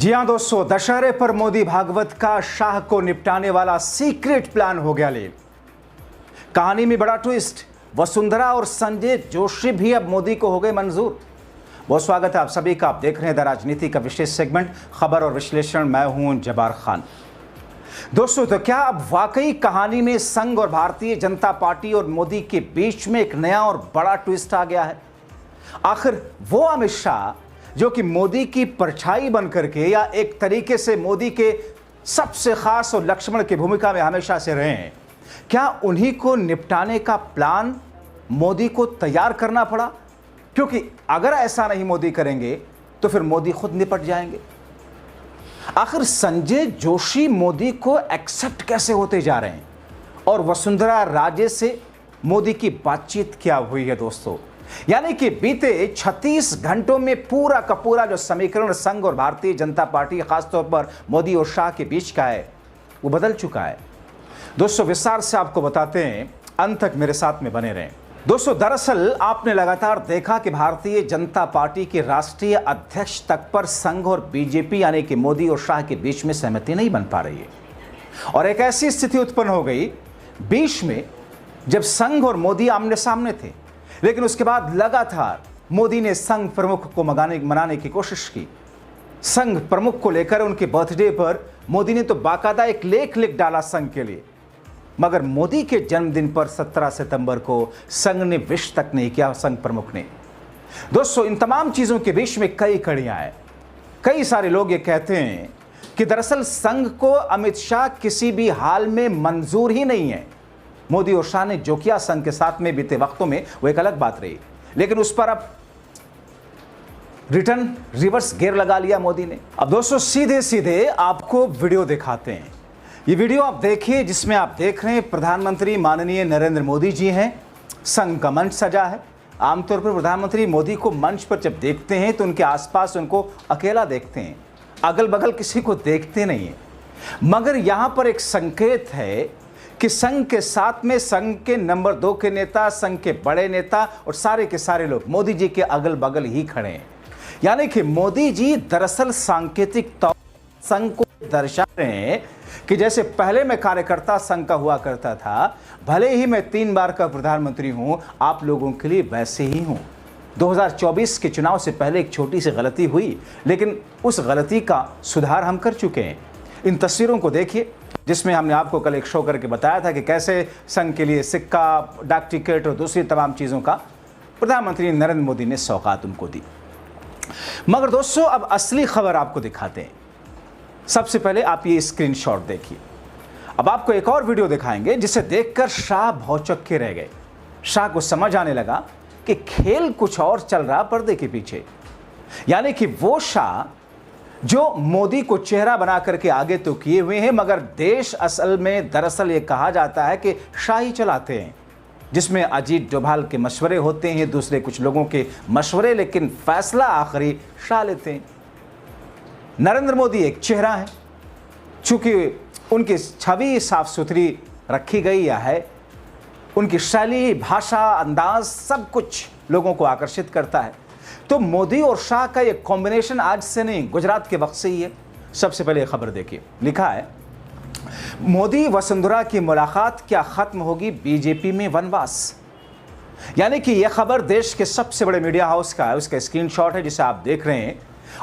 जी हां दोस्तों, दशहरे पर मोदी भागवत का शाह को निपटाने वाला सीक्रेट प्लान हो गया लीक। कहानी में बड़ा ट्विस्ट, वसुंधरा और संजय जोशी भी अब मोदी को हो गए मंजूर। बहुत स्वागत है आप सभी का। आप देख रहे हैं द राजनीति का विशेष सेगमेंट खबर और विश्लेषण। मैं हूं जब्बार खान। दोस्तों, तो क्या अब वाकई कहानी में संघ और भारतीय जनता पार्टी और मोदी के बीच में एक नया और बड़ा ट्विस्ट आ गया है? आखिर वो अमित शाह जो कि मोदी की परछाई बन करके या एक तरीके से मोदी के सबसे खास और लक्ष्मण की भूमिका में हमेशा से रहे हैं, क्या उन्हीं को निपटाने का प्लान मोदी को तैयार करना पड़ा? क्योंकि अगर ऐसा नहीं मोदी करेंगे तो फिर मोदी खुद निपट जाएंगे। आखिर संजय जोशी मोदी को एक्सेप्ट कैसे होते जा रहे हैं और वसुंधरा राजे से मोदी की बातचीत क्या हुई है? दोस्तों, यानी कि बीते 36 घंटों में पूरा का पूरा जो समीकरण संघ और भारतीय जनता पार्टी खासतौर पर मोदी और शाह के बीच का है वो बदल चुका है। दोस्तों, विस्तार से आपको बताते हैं, अंत तक मेरे साथ में बने रहें। दोस्तों, दरअसल आपने लगातार देखा कि भारतीय जनता पार्टी के राष्ट्रीय अध्यक्ष तक पर संघ और बीजेपी यानी कि मोदी और शाह के बीच में सहमति नहीं बन पा रही है और एक ऐसी स्थिति उत्पन्न हो गई बीच में जब संघ और मोदी आमने सामने थे, लेकिन उसके बाद लगातार मोदी ने संघ प्रमुख को मनाने की कोशिश की। संघ प्रमुख को लेकर उनके बर्थडे पर मोदी ने तो बाकायदा एक लेख लिख डाला संघ के लिए, मगर मोदी के जन्मदिन पर 17 सितंबर को संघ ने विश तक नहीं किया, संघ प्रमुख ने। दोस्तों, इन तमाम चीजों के बीच में कई कड़ियां हैं। कई सारे लोग ये कहते हैं कि दरअसल संघ को अमित शाह किसी भी हाल में मंजूर ही नहीं है। मोदी और शाह ने जो किया संघ के साथ में बीते वक्तों में वो एक अलग बात रही, लेकिन उस पर अब रिवर्स गियर लगा लिया मोदी ने। अब दोस्तों, सीधे सीधे आपको वीडियो दिखाते हैं। ये वीडियो आप देखिए जिसमें आप देख रहे हैं प्रधानमंत्री माननीय नरेंद्र मोदी जी हैं, संघ का मंच सजा है। आमतौर पर प्रधानमंत्री मोदी को मंच पर जब देखते हैं तो उनके आसपास उनको अकेला देखते हैं, अगल बगल किसी को देखते नहीं है। मगर यहां पर एक संकेत है कि संघ के साथ में संघ के नंबर 2 के नेता, संघ के बड़े नेता और सारे के सारे लोग मोदी जी के अगल बगल ही खड़े हैं। यानी कि मोदी जी दरअसल सांकेतिक तौर संघ को दर्शा रहे हैं कि जैसे पहले मैं कार्यकर्ता संघ का हुआ करता था, भले ही मैं 3 बार का प्रधानमंत्री हूं, आप लोगों के लिए वैसे ही हूं। 2024 के चुनाव से पहले एक छोटी सी गलती हुई, लेकिन उस गलती का सुधार हम कर चुके हैं। इन तस्वीरों को देखिए जिसमें हमने आपको कल एक शो करके बताया था कि कैसे संघ के लिए सिक्का, डाक टिकट और दूसरी तमाम चीज़ों का प्रधानमंत्री नरेंद्र मोदी ने सौगात उनको दी। मगर दोस्तों, अब असली खबर आपको दिखाते हैं। सबसे पहले आप ये स्क्रीनशॉट देखिए। अब आपको एक और वीडियो दिखाएंगे जिसे देखकर शाह भौचक्के रह गए। शाह को समझ आने लगा कि खेल कुछ और चल रहा पर्दे के पीछे। यानी कि वो शाह जो मोदी को चेहरा बना करके आगे तो किए हुए हैं, मगर देश असल में दरअसल ये कहा जाता है कि शाही चलाते हैं, जिसमें अजीत डोभाल के मशवरे होते हैं, दूसरे कुछ लोगों के मशवरे, लेकिन फैसला आखिरी शाह लेते हैं। नरेंद्र मोदी एक चेहरा है, चूंकि उनकी छवि साफ सुथरी रखी गई है, उनकी शैली, भाषा, अंदाज सब कुछ लोगों को आकर्षित करता है। तो मोदी और शाह का ये कॉम्बिनेशन आज से नहीं, गुजरात के वक्त से ही है। सबसे पहले खबर देखिए, लिखा है मोदी वसुंधरा की मुलाकात, क्या खत्म होगी बीजेपी में वनवास। यानी कि यह खबर देश के सबसे बड़े मीडिया हाउस का है, उसका स्क्रीनशॉट है जिसे आप देख रहे हैं,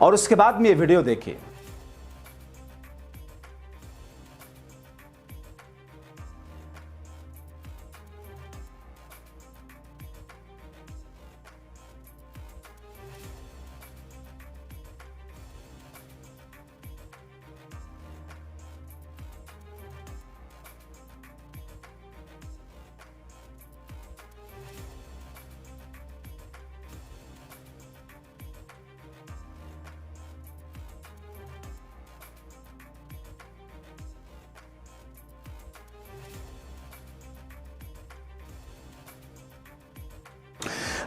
और उसके बाद में ये वीडियो देखिए।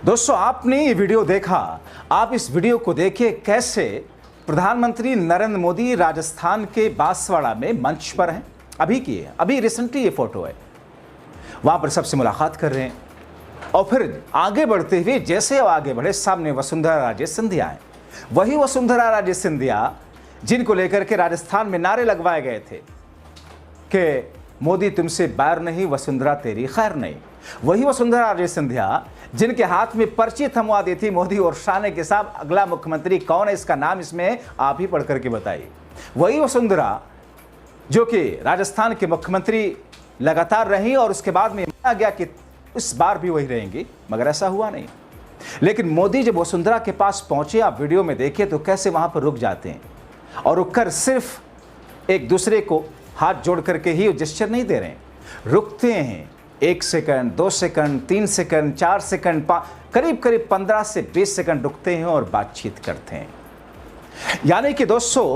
दोस्तों, आपने ये वीडियो देखा, आप इस वीडियो को देखिए कैसे प्रधानमंत्री नरेंद्र मोदी राजस्थान के बांसवाड़ा में मंच पर हैं। अभी रिसेंटली ये फोटो है, वहां पर सबसे मुलाकात कर रहे हैं और फिर आगे बढ़ते हुए जैसे आगे बढ़े, सामने वसुंधरा राजे सिंधिया है। वही वसुंधरा राजे सिंधिया जिनको लेकर के राजस्थान में नारे लगवाए गए थे कि मोदी तुमसे बैर नहीं, वसुंधरा तेरी खैर नहीं। वही वसुंधरा राजे सिंधिया जिनके हाथ में पर्ची थमवा दी थी मोदी और शाह ने कि साहब अगला मुख्यमंत्री कौन है, इसका नाम इसमें आप ही पढ़ करके बताइए। वही वसुंधरा जो कि राजस्थान के मुख्यमंत्री लगातार रही और उसके बाद में माना गया कि इस बार भी वही रहेंगी, मगर ऐसा हुआ नहीं। लेकिन मोदी जब वसुंधरा के पास पहुंचे, आप वीडियो में देखिए तो कैसे वहां पर रुक जाते हैं और रुककर सिर्फ एक दूसरे को हाथ जोड़ करके ही जेस्चर नहीं दे रहे हैं, रुकते हैं 1 सेकंड, 2 सेकंड, 3 सेकंड, 4 सेकंड, करीब करीब 15 से 20 सेकंड रुकते हैं और बातचीत करते हैं। यानी कि दोस्तों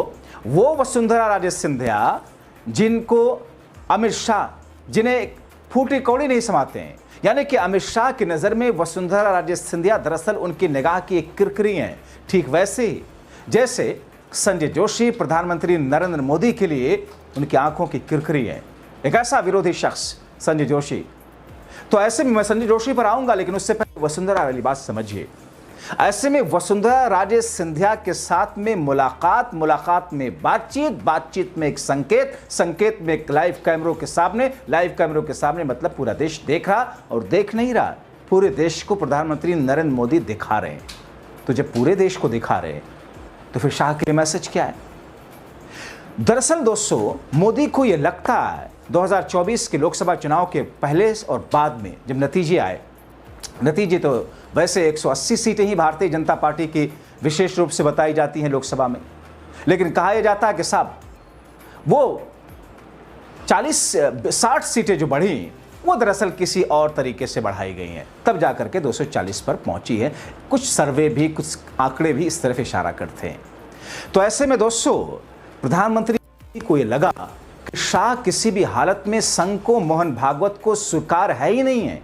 वो वसुंधरा राजे सिंधिया जिनको अमित शाह, जिन्हें फूटी कौड़ी नहीं समाते हैं, यानी कि अमित शाह की नज़र में वसुंधरा राजे सिंधिया दरअसल उनकी निगाह की एक किरकिरी हैं। ठीक वैसे ही जैसे संजय जोशी प्रधानमंत्री नरेंद्र मोदी के लिए उनकी आंखों की किरकिरी है, एक ऐसा विरोधी शख्स संजय जोशी। तो ऐसे में मैं संजय जोशी पर आऊंगा, लेकिन उससे पहले वसुंधरा वाली बात समझिए। ऐसे में वसुंधरा राजे सिंधिया के साथ में मुलाकात में बातचीत में एक संकेत में एक लाइव कैमरों के सामने मतलब पूरा देश देख रहा, और देख नहीं रहा, पूरे देश को प्रधानमंत्री नरेंद्र मोदी दिखा रहे हैं। तो जब पूरे देश को दिखा रहे हैं तो फिर शाह के मैसेज क्या है? दरअसल दोस्तों मोदी को यह लगता है 2024 के लोकसभा चुनाव के पहले और बाद में जब नतीजे आए, नतीजे तो वैसे 180 सीटें ही भारतीय जनता पार्टी की विशेष रूप से बताई जाती हैं लोकसभा में, लेकिन कहा यह जाता है कि साहब वो 60 सीटें जो बढ़ी वो दरअसल किसी और तरीके से बढ़ाई गई हैं, तब जाकर के 240 पर पहुंची है। कुछ सर्वे भी, कुछ आंकड़े भी इस तरफ इशारा करते हैं। तो ऐसे में दोस्तों प्रधानमंत्री को ये लगा कि शाह किसी भी हालत में संघ को, मोहन भागवत को स्वीकार है ही नहीं है।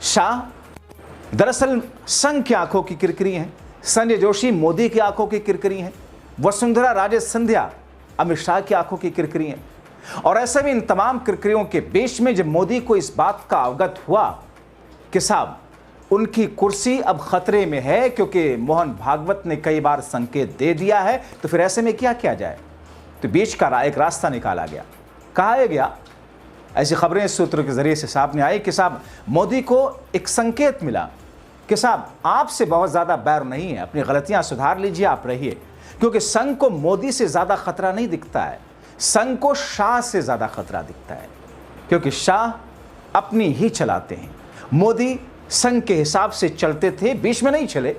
शाह दरअसल संघ की आंखों की किरकिरी हैं, संजय जोशी मोदी की आंखों की किरकिरी हैं, वसुंधरा राजे सिंधिया अमित शाह की आंखों की किरकिरी हैं। और ऐसे में इन तमाम किरकिरियों के बीच में जब मोदी को इस बात का अवगत हुआ कि साहब उनकी कुर्सी अब खतरे में है क्योंकि मोहन भागवत ने कई बार संकेत दे दिया है, तो फिर ऐसे में क्या किया जाए? तो बीच का एक रास्ता निकाला गया। कहा गया, ऐसी खबरें सूत्रों के जरिए से सामने आई कि साहब मोदी को एक संकेत मिला कि साहब आपसे बहुत ज़्यादा बैर नहीं है, अपनी गलतियां सुधार लीजिए, आप रहिए, क्योंकि संघ को मोदी से ज़्यादा खतरा नहीं दिखता है, संघ को शाह से ज़्यादा खतरा दिखता है, क्योंकि शाह अपनी ही चलाते हैं। मोदी संघ के हिसाब से चलते थे, बीच में नहीं चले,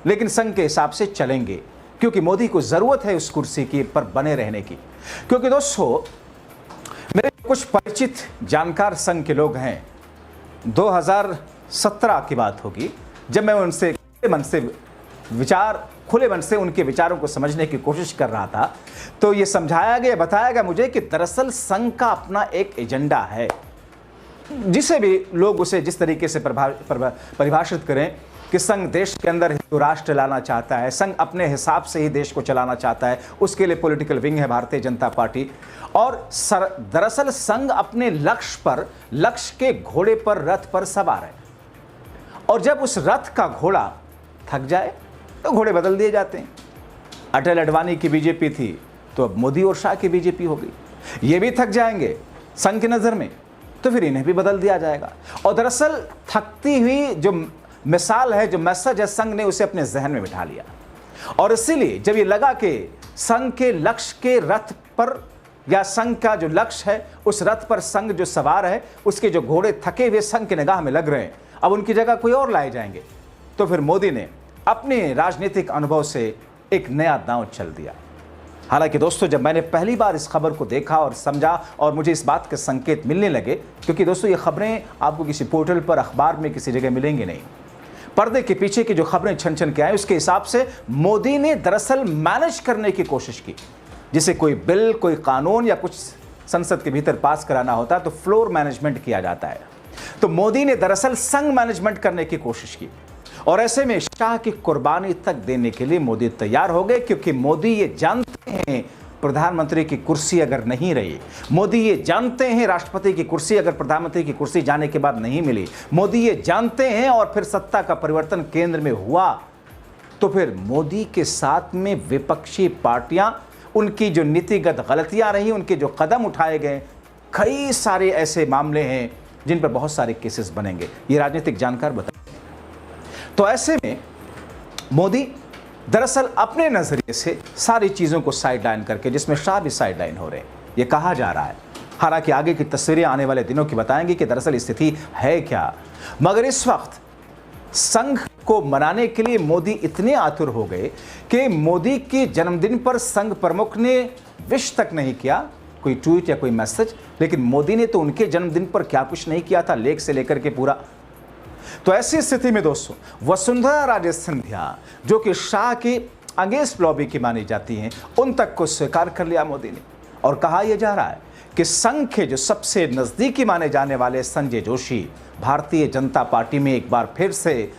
लेकिन संघ के हिसाब से चलेंगे, क्योंकि मोदी को ज़रूरत है उस कुर्सी की पर बने रहने की। क्योंकि दोस्तों मेरे कुछ परिचित जानकार संघ के लोग हैं, 2017 की बात होगी जब मैं उनसे खुले मन से उनके विचारों को समझने की कोशिश कर रहा था, तो ये समझाया गया, बताया गया मुझे कि दरअसल संघ का अपना एक एजेंडा है, जिसे भी लोग उसे जिस तरीके से परिभाषित करें कि संघ देश के अंदर हिंदू राष्ट्र लाना चाहता है, संघ अपने हिसाब से ही देश को चलाना चाहता है, उसके लिए पॉलिटिकल विंग है भारतीय जनता पार्टी। और दरअसल संघ अपने लक्ष्य के घोड़े पर, रथ पर सवार है, और जब उस रथ का घोड़ा थक जाए तो घोड़े बदल दिए जाते हैं। अटल अडवाणी की बीजेपी थी तो अब मोदी और शाह की बीजेपी हो गई। ये भी थक जाएंगे संघ की नज़र में तो फिर इन्हें भी बदल दिया जाएगा। और दरअसल थकती हुई जो मिसाल है, जो मैसेज है, संघ ने उसे अपने जहन में बिठा लिया। और इसीलिए जब ये लगा कि संघ के लक्ष्य के रथ पर, या संघ का जो लक्ष्य है उस रथ पर संघ जो सवार है, उसके जो घोड़े थके हुए संघ की निगाह में लग रहे हैं, अब उनकी जगह कोई और लाए जाएंगे, तो फिर मोदी ने अपने राजनीतिक अनुभव से एक नया दांव चल दिया। हालांकि दोस्तों जब मैंने पहली बार इस खबर को देखा और समझा और मुझे इस बात के संकेत मिलने लगे, क्योंकि दोस्तों ये खबरें आपको किसी पोर्टल पर, अखबार में किसी जगह मिलेंगी नहीं, पर्दे के पीछे की जो खबरें छन छन के आए उसके हिसाब से मोदी ने दरअसल मैनेज करने की कोशिश की। जिसे कोई बिल, कोई कानून या कुछ संसद के भीतर पास कराना होता है तो फ्लोर मैनेजमेंट किया जाता है, तो मोदी ने दरअसल संघ मैनेजमेंट करने की कोशिश की। और ऐसे में शाह की कुर्बानी तक देने के लिए मोदी तैयार हो गए, क्योंकि मोदी ये जानते हैं प्रधानमंत्री की कुर्सी अगर नहीं रही, मोदी ये जानते हैं राष्ट्रपति की कुर्सी अगर प्रधानमंत्री की कुर्सी जाने के बाद नहीं मिली, मोदी ये जानते हैं और फिर सत्ता का परिवर्तन केंद्र में हुआ, तो फिर मोदी के साथ में विपक्षी पार्टियां उनकी जो नीतिगत गलतियां रही, उनके जो कदम उठाए गए, कई सारे ऐसे मामले हैं जिन पर बहुत सारे केसेस बनेंगे, ये राजनीतिक जानकार बताएंगे। तो ऐसे में मोदी दरअसल अपने नजरिए से सारी चीजों को साइडलाइन करके, जिसमें शाह भी साइडलाइन हो रहे हैं, ये कहा जा रहा है। हालांकि आगे की तस्वीरें आने वाले दिनों की बताएंगी कि दरअसल स्थिति है क्या। मगर इस वक्त संघ को मनाने के लिए मोदी इतने आतुर हो गए कि मोदी के जन्मदिन पर संघ प्रमुख ने विश तक नहीं किया, कोई ट्वीट या कोई मैसेज, लेकिन मोदी ने तो उनके जन्मदिन पर क्या कुछ नहीं किया था, लेख से लेकर के पूरा। तो ऐसी स्थिति में दोस्तों वसुंधरा राजे सिंधिया, जो कि शाह की अगेंस्ट लॉबी की मानी जाती हैं, उन तक को स्वीकार कर लिया मोदी ने। और कहा यह जा रहा है कि संघ के जो सबसे नजदीकी माने जाने वाले संजय जोशी भारतीय जनता पार्टी में एक बार फिर से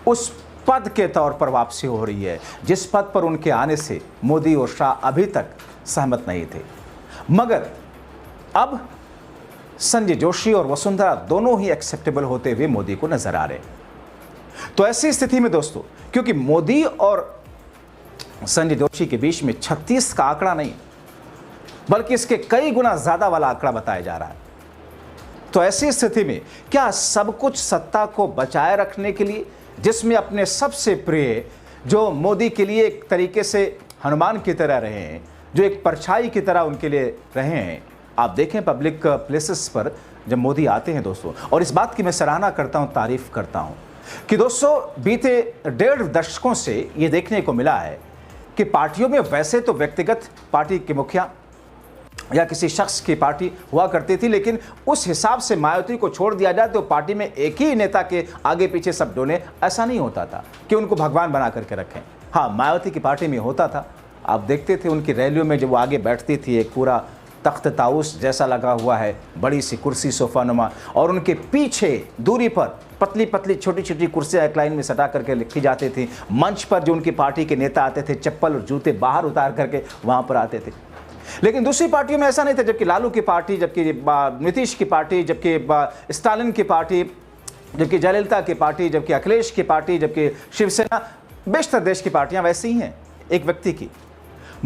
उस पद के तौर पर वापसी हो रही है जिस पद पर उनके आने से मोदी और शाह अभी तक सहमत नहीं थे। मगर अब संजय जोशी और वसुंधरा दोनों ही एक्सेप्टेबल होते हुए मोदी को नजर आ रहे। तो ऐसी स्थिति में दोस्तों, क्योंकि मोदी और संजय जोशी के बीच में 36 का आंकड़ा नहीं, बल्कि इसके कई गुना ज्यादा वाला आंकड़ा बताया जा रहा है, तो ऐसी स्थिति में क्या सब कुछ सत्ता को बचाए रखने के लिए, जिसमें अपने सबसे प्रिय जो मोदी के लिए एक तरीके से हनुमान की तरह रहे हैं, जो एक परछाई की तरह उनके लिए रहे हैं। आप देखें पब्लिक प्लेसेस पर जब मोदी आते हैं दोस्तों, और इस बात की मैं सराहना करता हूं, तारीफ करता हूं कि दोस्तों बीते 1.5 दशकों से ये देखने को मिला है कि पार्टियों में वैसे तो व्यक्तिगत पार्टी के मुखिया या किसी शख्स की पार्टी हुआ करती थी, लेकिन उस हिसाब से मायावती को छोड़ दिया जाए तो पार्टी में एक ही नेता के आगे पीछे सब डोले, ऐसा नहीं होता था कि उनको भगवान बना करके रखें। हाँ, मायावती की पार्टी में होता था, आप देखते थे उनकी रैलियों में जब वो आगे बैठती थी, एक पूरा तख्त ताउस जैसा लगा हुआ है, बड़ी सी कुर्सी सोफानुमा, और उनके पीछे दूरी पर पतली पतली छोटी छोटी कुर्सियां एक लाइन में सटा करके लिखी जाती थी। मंच पर जो उनकी पार्टी के नेता आते थे, चप्पल और जूते बाहर उतार करके वहां पर आते थे। लेकिन दूसरी पार्टियों में ऐसा नहीं था, जबकि लालू की पार्टी, जबकि नीतीश की पार्टी, जबकि स्टालिन की पार्टी, जबकि जयललिता की पार्टी, जबकि अखिलेश की पार्टी, जबकि शिवसेना, बेशतर देश की पार्टियां वैसी ही हैं एक व्यक्ति की,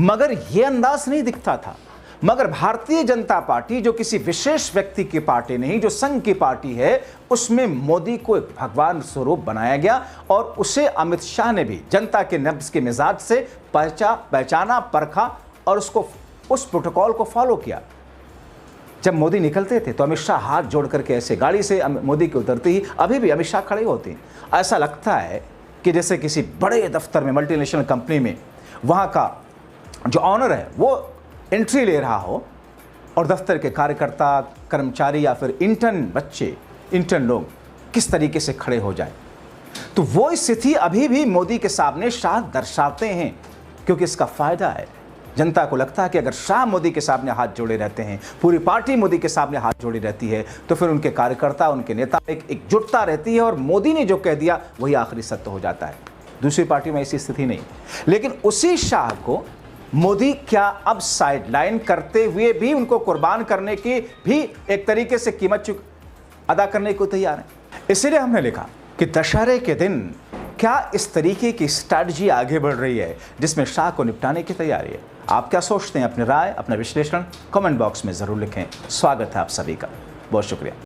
मगर यह अंदाज नहीं दिखता था। मगर भारतीय जनता पार्टी जो किसी विशेष व्यक्ति की पार्टी नहीं, जो संघ की पार्टी है, उसमें मोदी को एक भगवान स्वरूप बनाया गया और उसे अमित शाह ने भी जनता के नब्ज के मिजाज से पहचाना, परखा और उसको उस प्रोटोकॉल को फॉलो किया। जब मोदी निकलते थे तो अमित शाह हाथ जोड़ करके ऐसे गाड़ी से मोदी के उतरते ही अभी भी अमित शाह खड़े होते हैं। ऐसा लगता है कि जैसे किसी बड़े दफ्तर में, मल्टीनेशनल कंपनी में, वहाँ का जो ऑनर है वो एंट्री ले रहा हो और दफ्तर के कार्यकर्ता, कर्मचारी या फिर इंटर्न बच्चे, इंटर्न लोग किस तरीके से खड़े हो जाए। तो वो स्थिति अभी भी मोदी के सामने शाह दर्शाते हैं, क्योंकि इसका फायदा है। जनता को लगता है कि अगर शाह मोदी के सामने हाथ जोड़े रहते हैं, पूरी पार्टी मोदी के सामने हाथ जोड़ी रहती है, तो फिर उनके कार्यकर्ता, उनके नेता एकजुटता रहती है और मोदी ने जो कह दिया वही आखिरी सत्य हो जाता है। दूसरी पार्टी में ऐसी स्थिति नहीं। लेकिन उसी शाह को मोदी क्या अब साइडलाइन करते हुए भी उनको कुर्बान करने की भी एक तरीके से कीमत अदा करने को तैयार है। इसीलिए हमने लिखा कि दशहरे के दिन क्या इस तरीके की स्ट्रैटेजी आगे बढ़ रही है जिसमें शाह को निपटाने की तैयारी है। आप क्या सोचते हैं? अपनी राय, अपना विश्लेषण कमेंट बॉक्स में जरूर लिखें। स्वागत है आप सभी का, बहुत शुक्रिया।